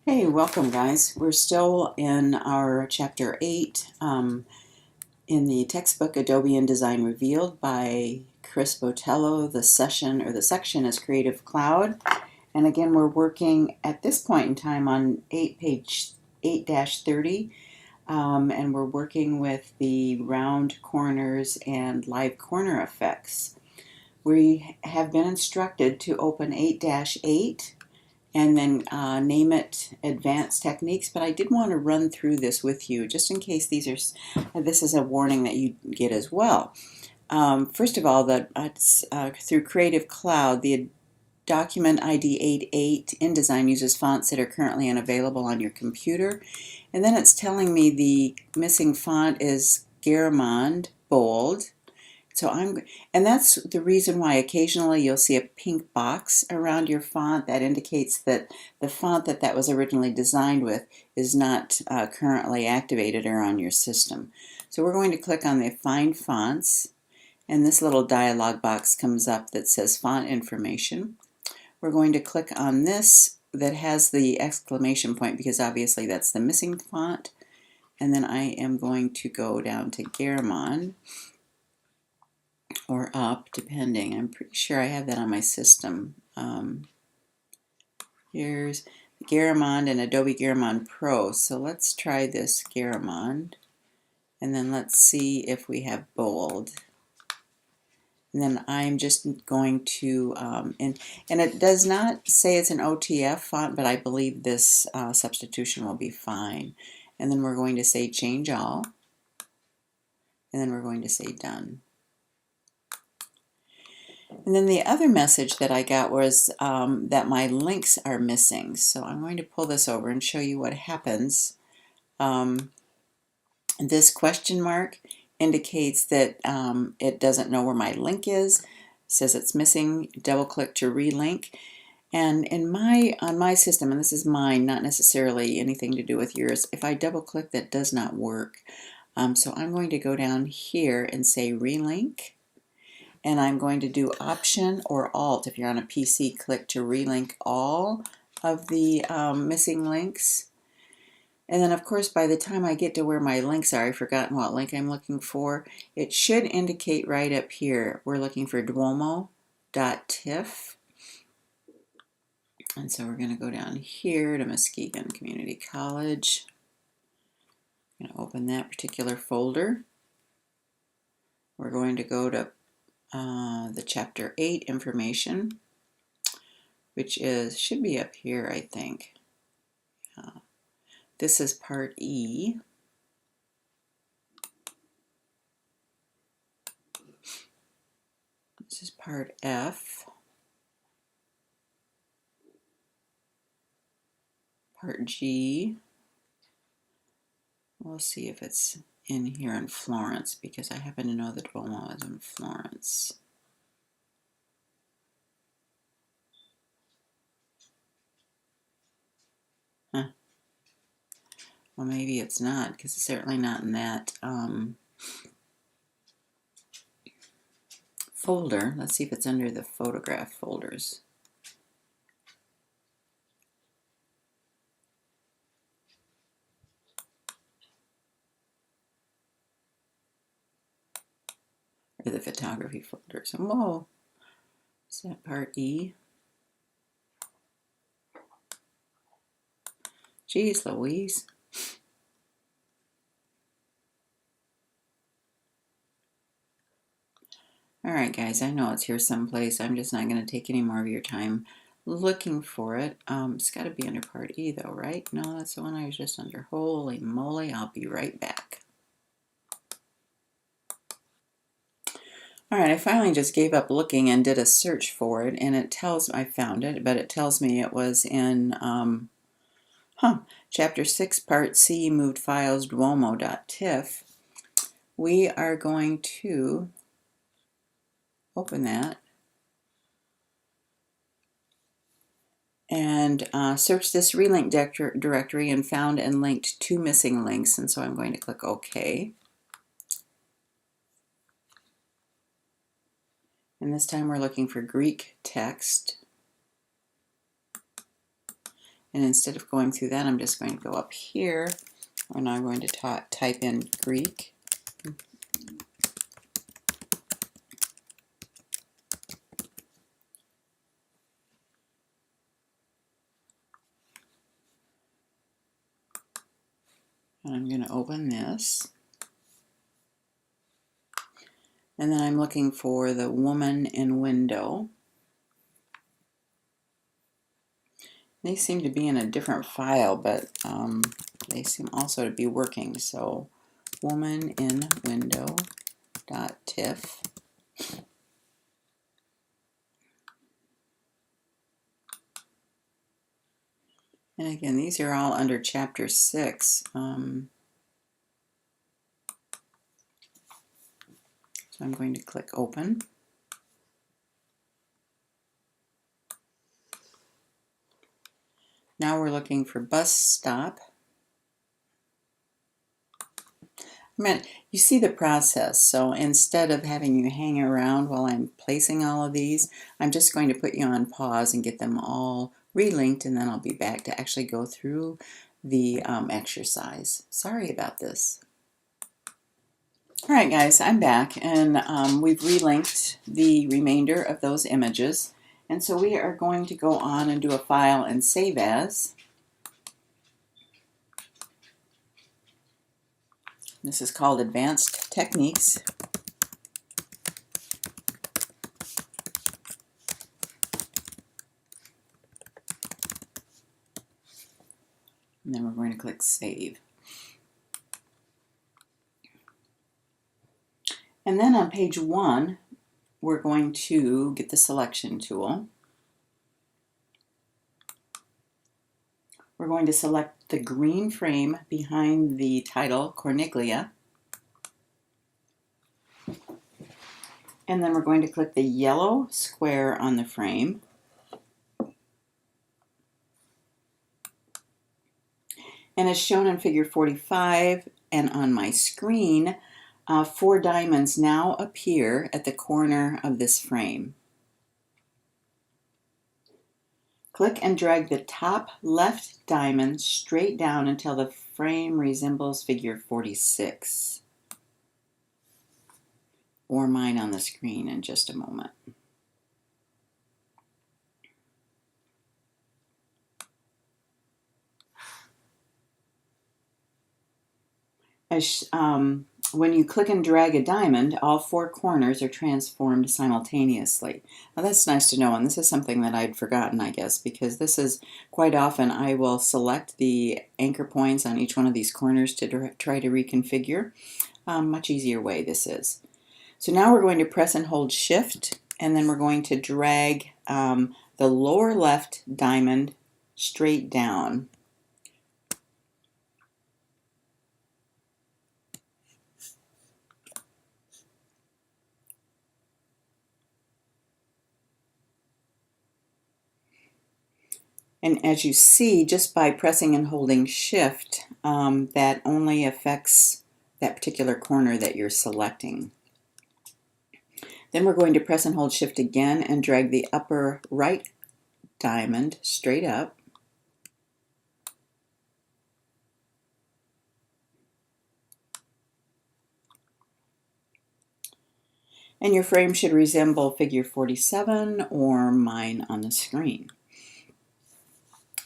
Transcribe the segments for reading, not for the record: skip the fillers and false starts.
Hey, welcome guys. We're still in our chapter 8 in the textbook Adobe InDesign Revealed by Chris Botello. The section is Creative Cloud. And again, we're working at this point in time on page 8-30. And we're working with the round corners and live corner effects. We have been instructed to open 8-8 and then name it Advanced Techniques, but I did want to run through this with you just in case this is a warning that you get as well. First of all, through Creative Cloud, the document ID 88 InDesign uses fonts that are currently unavailable on your computer, and then it's telling me the missing font is Garamond Bold. And that's the reason why occasionally you'll see a pink box around your font that indicates that the font that was originally designed with is not currently activated or on your system. So we're going to click on the Find Fonts, and this little dialog box comes up that says Font Information. We're going to click on this that has the exclamation point because obviously that's the missing font, and then I am going to go down to Garamond, or up, depending. I'm pretty sure I have that on my system. Here's Garamond and Adobe Garamond Pro. So let's try this Garamond, and then let's see if we have bold. And then I'm just going to, and it does not say it's an OTF font, but I believe this substitution will be fine. And then we're going to say change all, and then we're going to say done. And then the other message that I got was that my links are missing. So I'm going to pull this over and show you what happens. This question mark indicates that it doesn't know where my link is. It says it's missing. Double click to relink. And on my system, and this is mine, not necessarily anything to do with yours, if I double click, that does not work. So I'm going to go down here and say relink. And I'm going to do Option or Alt. If you're on a PC, click to relink all of the missing links. And then, of course, by the time I get to where my links are, I've forgotten what link I'm looking for. It should indicate right up here. We're looking for Duomo.tif. And so we're going to go down here to Muskegon Community College. I'm going to open that particular folder. We're going to go to the Chapter 8 information, which should be up here, I think. This is Part E. This is Part F. Part G. We'll see if it's in here in Florence, because I happen to know that Duomo is in Florence. Huh. Well, maybe it's not, because it's certainly not in that folder. Let's see if it's under the photograph folders. Or the photography folders. Whoa! Is that Part E? Geez Louise. Alright guys, I know it's here someplace. I'm just not going to take any more of your time looking for it. It's got to be under Part E though, right? No, that's the one I was just under. Holy moly, I'll be right back. Alright, I finally just gave up looking and did a search for it, and I found it, but it tells me it was in Chapter 6, Part C, Moved Files, Duomo.tif. We are going to open that and search this relink directory and found and linked 2 missing links, and so I'm going to click OK. And this time we're looking for Greek text. And instead of going through that, I'm just going to go up here, and I'm going to type in Greek. And I'm going to open this. And then I'm looking for the woman in window. They seem to be in a different file, but they seem also to be working. So woman in window.tiff. And again, these are all under chapter 6. So I'm going to click open. Now we're looking for bus stop. You see the process. So instead of having you hang around while I'm placing all of these, I'm just going to put you on pause and get them all relinked, and then I'll be back to actually go through the exercise. Sorry about this. All right, guys, I'm back, and we've relinked the remainder of those images. And so we are going to go on and do a file and save as. This is called Advanced Techniques. And then we're going to click Save. And then on page 1, we're going to get the selection tool. We're going to select the green frame behind the title, Corniglia. And then we're going to click the yellow square on the frame. And as shown in figure 45 and on my screen, 4 diamonds now appear at the corner of this frame. Click and drag the top left diamond straight down until the frame resembles figure 46. Or mine on the screen in just a moment. When you click and drag a diamond, all 4 corners are transformed simultaneously. Now that's nice to know, and this is something that I'd forgotten, I guess, because this is quite often I will select the anchor points on each one of these corners to try to reconfigure. Much easier way this is. So now we're going to press and hold Shift, and then we're going to drag the lower left diamond straight down. And as you see, just by pressing and holding Shift, that only affects that particular corner that you're selecting. Then we're going to press and hold Shift again and drag the upper right diamond straight up. And your frame should resemble figure 47 or mine on the screen.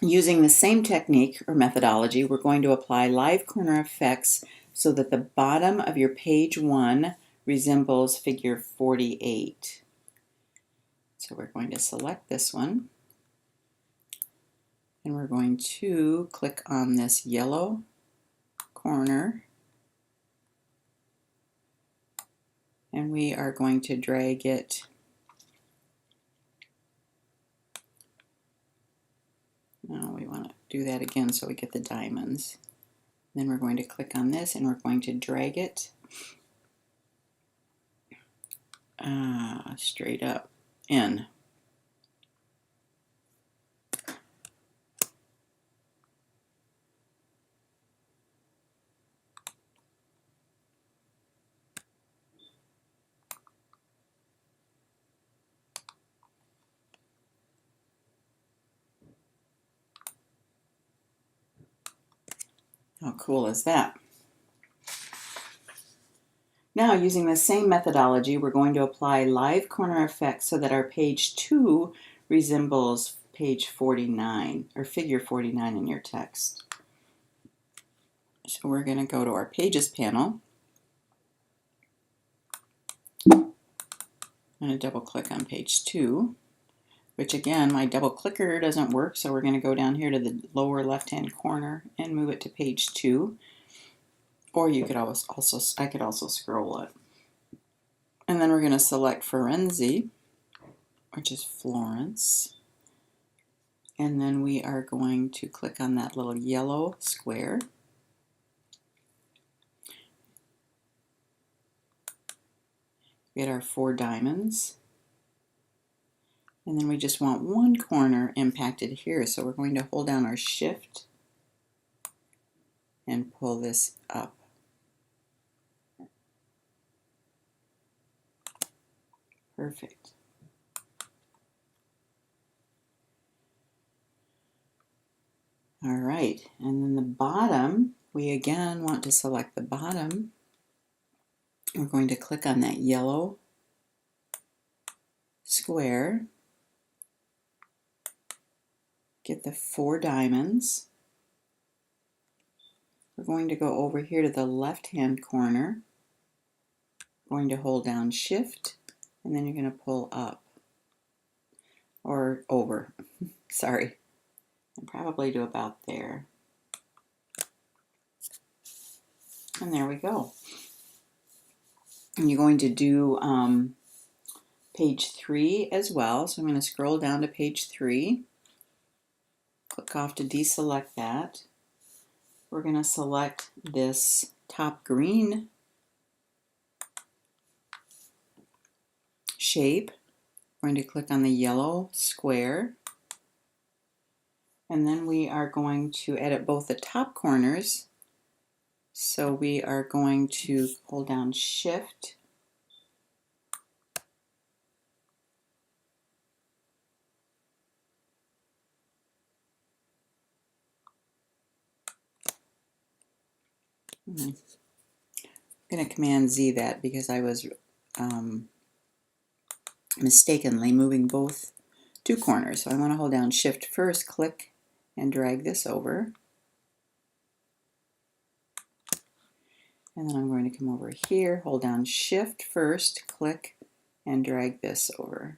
Using the same technique or methodology, we're going to apply live corner effects so that the bottom of your page 1 resembles figure 48. So we're going to select this one, and we're going to click on this yellow corner, and we are going to drag it we want to do that again so we get the diamonds. Then we're going to click on this, and we're going to drag it straight up in. How cool is that? Now, using the same methodology, we're going to apply live corner effects so that our page 2 resembles page 49, or figure 49 in your text. So we're going to go to our Pages panel. I'm going to double click on page 2, which again, my double clicker doesn't work, so we're going to go down here to the lower left-hand corner and move it to page 2. Or you could I could also scroll it. And then we're going to select Firenze, which is Florence. And then we are going to click on that little yellow square. Get our 4 diamonds. And then we just want one corner impacted here. So we're going to hold down our Shift and pull this up. Perfect. All right, and then the bottom, we again want to select the bottom. We're going to click on that yellow square, get the 4 diamonds. We're going to go over here to the left-hand corner, going to hold down Shift, and then you're going to pull up, or over, sorry, and probably to about there. And there we go. And you're going to do page 3 as well. So I'm going to scroll down to page 3, click off to deselect that. We're going to select this top green shape. We're going to click on the yellow square. And then we are going to edit both the top corners. So we are going to hold down Shift. I'm going to Command Z that because I was mistakenly moving both 2 corners. So I want to hold down Shift first, click, and drag this over. And then I'm going to come over here, hold down Shift first, click, and drag this over.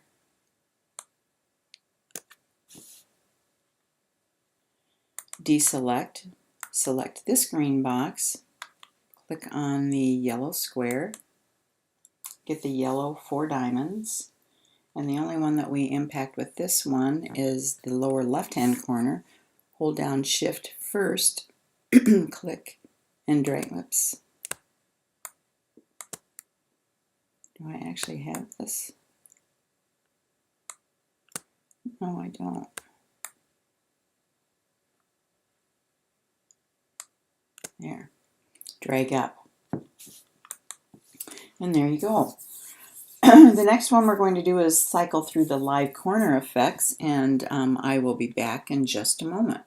Deselect, select this green box, click on the yellow square, get the yellow 4 diamonds, and the only one that we impact with this one is the lower left-hand corner. Hold down Shift first, click, and drag. Whoops. Do I actually have this? No, I don't. There. Drag up. And there you go. The next one we're going to do is cycle through the live corner effects, and I will be back in just a moment.